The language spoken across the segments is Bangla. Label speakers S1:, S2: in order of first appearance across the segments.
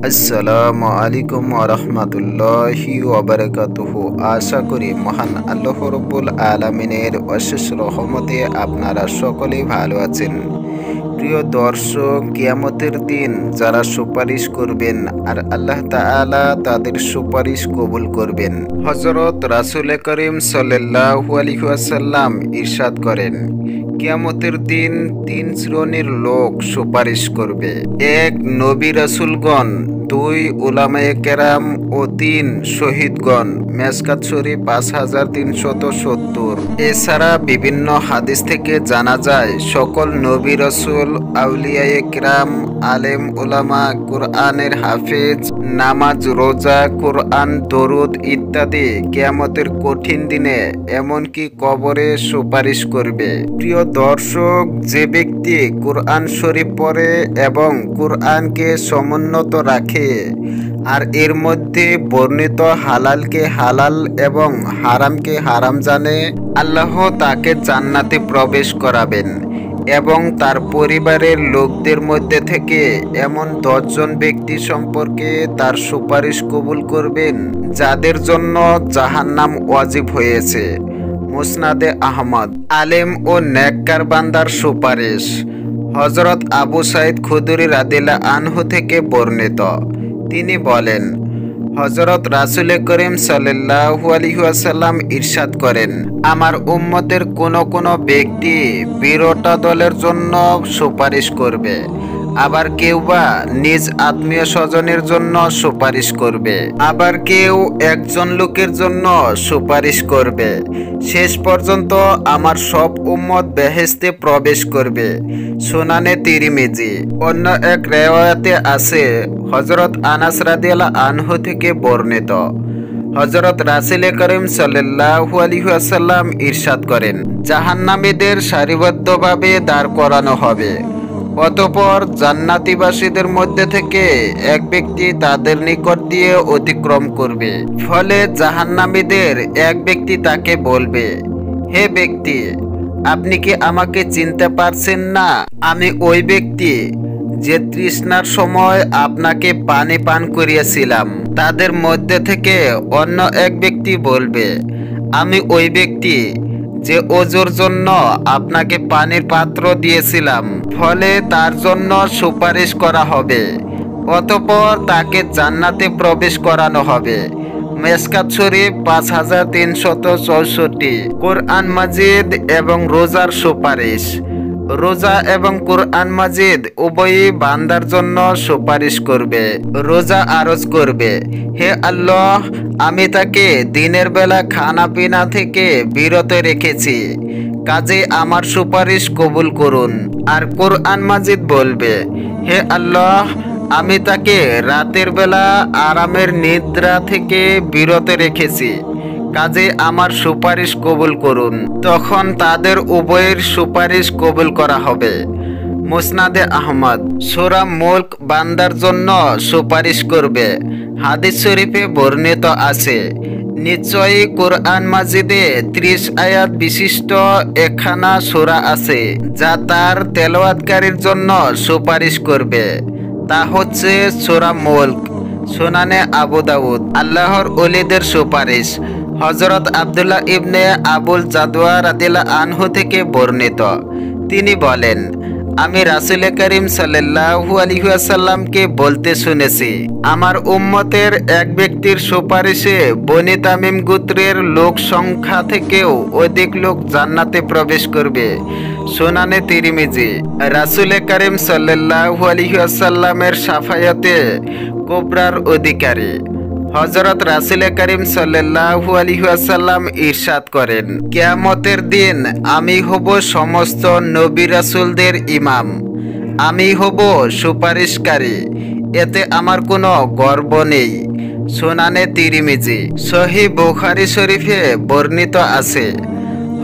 S1: আসসালামু আলাইকুম ওয়া রাহমাতুল্লাহি ওয়া বারাকাতুহু। আশা করি মহান আল্লাহ রাব্বুল আলামিনের অশেষ রহমতে আপনারা সকলেই ভালো আছেন। প্রিয় দর্শক, কিয়ামতের দিন যারা সুপারিশ করবেন আর আল্লাহ তাআলা তাদের সুপারিশ কবুল করবেন। হযরত রাসূল করিম সাল্লাল্লাহু আলাইহি ওয়াসাল্লাম ইরশাদ করেন, কিয়ামতের দিন তিন শ্রেণীর লোক সুপারিশ করবে। এক, নবী রাসূলগণ, দুই, উলামায়ে কেরাম ও তিন, শহীদগণ। মেশকাত শরীফ 5370। এছাড়া বিভিন্ন হাদিস থেকে জানা যায় সকল নবী রাসূল, আউলিয়ায়ে কেরাম, আলেম উলামা, কুরআনের হাফেজ, নামাজ, রোজা, কুরআন, দরুদ ইত্যাদি কিয়ামতের কঠিন দিনে এমনকি কবরে সুপারিশ করবে। প্রিয় দর্শক, যে ব্যক্তি কুরআন শরীফ পড়ে এবং কুরআনকে সমুন্নত রাখে আর এর মধ্যে বর্ণিত হালালকে হালাল এবং হারামকে হারাম জানে, আল্লাহ তাকে জান্নাতে প্রবেশ করাবেন এবং তার পরিবারের লোকদের মধ্যে থেকে এমন 10 জন ব্যক্তি সম্পর্কে তার সুপারিশ কবুল করবেন যাদের জন্য জাহান্নাম ওয়াজিব হয়েছে। মুসনাদে আহমদ। আলেম ও নেককার বান্দার সুপারিশ। হযরত আবু সাঈদ খুদরি রাদিয়াল্লাহু আনহু থেকে বর্ণিত, তিনি বলেন, হযরত রাসূল করিম সাল্লাল্লাহু আলাইহি ওয়াসাল্লাম ইরশাদ করেন, আমার উম্মতের কোন ব্যক্তি বিরোটা দলের জন্য সুপারিশ করবে, আবার কেউ বা নিজ আত্মীয় স্বজনের জন্য সুপারিশ করবে, আবার কেউ একজন লোকের জন্য সুপারিশ করবে। শেষ পর্যন্ত আমার সব উম্মত বেহেশতে প্রবেশ করবে। সুনানে তিরমিজি। অন্য এক রিওয়ায়াতে আছে, হযরত আনাস রাদিয়াল্লাহু আনহু থেকে বর্ণিত, হযরত রাসূল করিম সাল্লাল্লাহু আলাইহি ওয়াসাল্লাম ইরশাদ করেন, জাহান্নামীদের সারিবদ্ধভাবে দাঁড় করানো হবে। অতঃপর জান্নাতীবাসীদের মধ্যে থেকে এক ব্যক্তি তাদের নিকট দিয়ে অতিক্রম করবে। ফলে জাহান্নামীদের এক ব্যক্তি তাকে বলবে, হে ব্যক্তি, আপনি কি আমাকে চিনতে পারছেন না? আমি ওই ব্যক্তি যে তৃষ্ণার সময় আপনাকে পানি পান করিয়েছিলাম। তাদের মধ্যে থেকে অন্য এক ব্যক্তি বলবে, আমি ওই ব্যক্তি যে ওজোর জন্য আপনাকে পানির পাত্র দিয়েছিলাম। ফলে তার জন্য সুপারিশ করা হবে, অতঃপর তাকে জান্নাতে প্রবেশ করানো হবে। মেশকাত শরীফ 5364। কোরআন মাজিদ এবং রোজার সুপারিশ। রোজা এবং কোরআন মাজিদ উভয়ই বান্দার জন্য সুপারিশ করবে। রোজা আরজ করবে, হে আল্লাহ, আমি তাকে দিনের বেলা খানা পিনা থেকে বিরত রেখেছি, কাজে আমার সুপারিশ কবুল করুন। আর কোরআন মাজিদ বলবে, হে আল্লাহ, আমি তাকে রাতের বেলা আরামের নিদ্রা থেকে বিরত রেখেছি, কাজে আমার সুপারিশ কবুল করুন। তখন তাদের উভয়ের সুপারিশ কবুল করা হবে। মুসনাদে আহমদ। সূরা মুলক বান্দার জন্য সুপারিশ করবে। হাদিস শরীফে বর্ণিত আছে, নিশ্চয়ই কোরআন মাজিদে 30 আয়াত বিশিষ্ট একখানা সূরা আছে যা তার তেলাওয়াতকারীর জন্য সুপারিশ করবে। তা হচ্ছে সূরা মুলক। সুনানে আবু দাউদ। আল্লাহর ওলিদের সুপারিশ। হযরত আব্দুল্লাহ ইবনে আবুল জাদওয়া রাদিয়াল্লাহু আনহু থেকে বর্ণিত, তিনি বলেন, আমি রাসূল করিম সাল্লাল্লাহু আলাইহি ওয়াসাল্লামকে বলতে শুনেছি, আমার উম্মতের এক ব্যক্তির সুপারিশে বনী তামিম গোত্রের লোক সংখ্যা থেকেও অধিক লোক জান্নাতে প্রবেশ করবে। সুনানে তিরমিজি। রাসূল করিম সাল্লাল্লাহু আলাইহি ওয়াসাল্লামের শাফায়াতে কুবরার অধিকারী। হযরত রাসূল করিম সাল্লাল্লাহু আলাইহি ওয়াসাল্লাম ইরশাদ করেন, কিয়ামতের দিন আমি হব সমস্ত নবী রাসূলদের ইমাম, আমি হব সুপারিশকারী, এতে আমার কোনো গর্ব নেই। সুনানে তিরমিজি। সহিহ বুখারী শরীফে বর্ণিত আছে,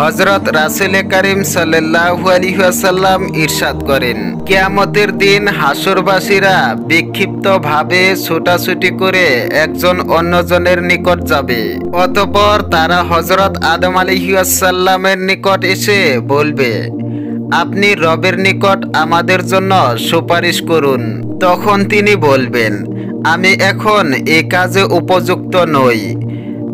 S1: হযরত রাসূল করিম সাল্লাল্লাহু আলাইহি ওয়াসাল্লাম ইরশাদ করেন, কিয়ামতের দিন হাসরবাসীরা বিক্ষিপ্তভাবে ছোটাছুটি করে একজন অন্যজনের নিকট যাবে। অতঃপর তারা হযরত আদম আলাইহিস সালামের নিকট এসে বলবে, আপনি রবের নিকট আমাদের জন্য সুপারিশ করুন। তখন তিনি বলবেন, আমি এখন এ কাজে উপযুক্ত নই।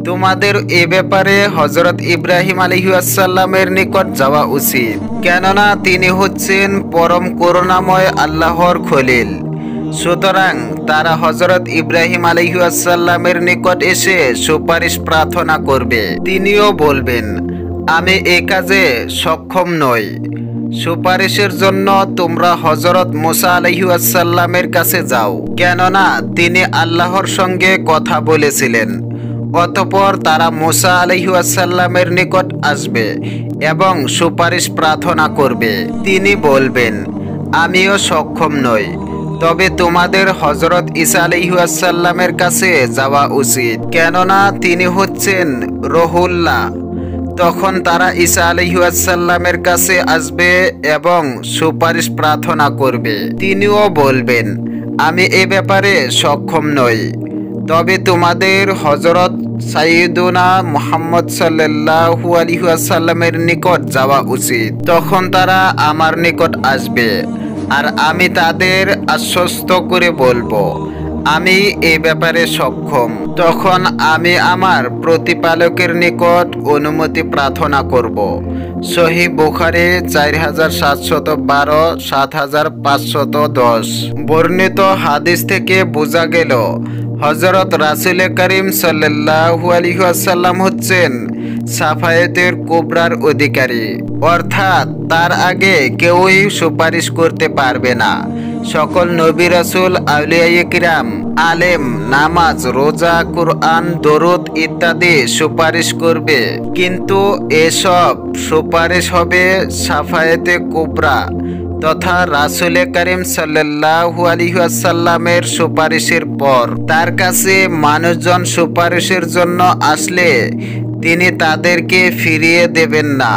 S1: তোমাদের এ ব্যাপারে হযরত ইব্রাহিম আলাইহিসসালামের নিকট যাওয়া উচিত, কেননা তিনি হচ্ছেন পরম করুণাময় আল্লাহর খলিল। সুতরাং তারা হযরত ইব্রাহিম আলাইহিসসালামের নিকট এসে সুপারিশ প্রার্থনা করবে। তিনিও বলবেন, আমি এ কাজে সক্ষম নই। সুপারিশের জন্য তোমরা হযরত মুসা আলাইহিসসালামের কাছে যাও, কেননা তিনি আল্লাহর সঙ্গে কথা বলেছিলেন। অতঃপর তারা মুসা আলাইহিসসালামের নিকট আসবে এবং সুপারিশ প্রার্থনা করবে। তিনি বলবেন, আমিও সক্ষম নই, তবে তোমাদের হযরত ঈসা আলাইহিসসালামের কাছে যাওয়া উচিত, কেননা তিনি হচ্ছেন রুহুল্লাহ। তখন তারা ঈসা আলাইহিসসালামের কাছে আসবে এবং সুপারিশ প্রার্থনা করবে। তিনিও বলবেন, আমি এ ব্যাপারে সক্ষম নই, তবে তোমাদের হযরত সাইয়্যিদুনা মুহাম্মদ সাল্লাল্লাহু আলাইহি ওয়াসাল্লামের নিকট যাওয়া উচিত। তখন তারা আমার নিকট আসবে আর আমি তাদের আশ্বস্ত করে বলবো, আমি এ ব্যাপারে সক্ষম। তখন আমি আমার প্রতিপালকের নিকট অনুমতি প্রার্থনা করব। সহিহ বুখারী 4712 7510। বর্ণিত হাদিস থেকে বোঝা গেল হযরত রাসূল করিম সাল্লাল্লাহু আলাইহি ওয়াসাল্লাম হচ্ছেন শাফায়েতের কুবরার অধিকারী, অর্থাৎ তার আগে কেউই সুপারিশ করতে পারবে না। সকল নবী রাসূল, আউলিয়া কিরাম, আলেম নামাজ, রোজা, কুরআন, দরুদ ইত্যাদি সুপারিশ করবে, কিন্তু এসব সুপারিশ হবে শাফায়েতে কুবরা তথা রাসূল করিম সাল্লাল্লাহু আলাইহি ওয়াসাল্লামের সুপারিশের পর। তার কাছে মানুষজন সুপারিশের জন্য আসলে তিনি তাদেরকে ফিরিয়ে দেবেন না,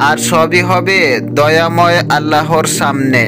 S1: আর সবই হবে দয়াময় আল্লাহর সামনে।